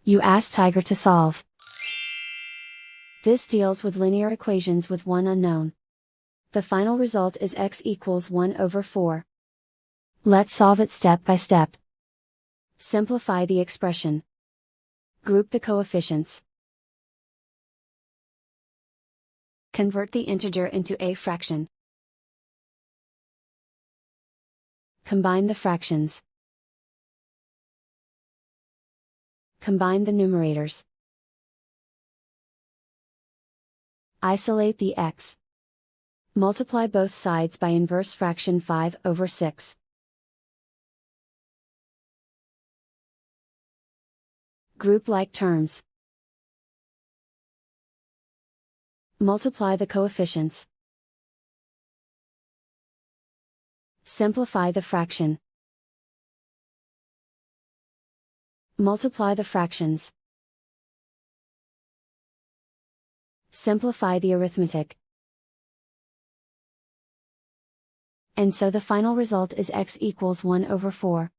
You ask Tiger to solve. This deals with linear equations with one unknown. The final result is x equals 1 over 4. Let's solve it step by step. Simplify the expression. Group the coefficients. Convert the integer into a fraction. Combine the fractions. Combine the numerators. Isolate the x. Multiply both sides by inverse fraction 5 over 6. Group like terms. Multiply the coefficients. Simplify the fraction. Multiply the fractions. Simplify the arithmetic. And so the final result is x equals 1 over 4.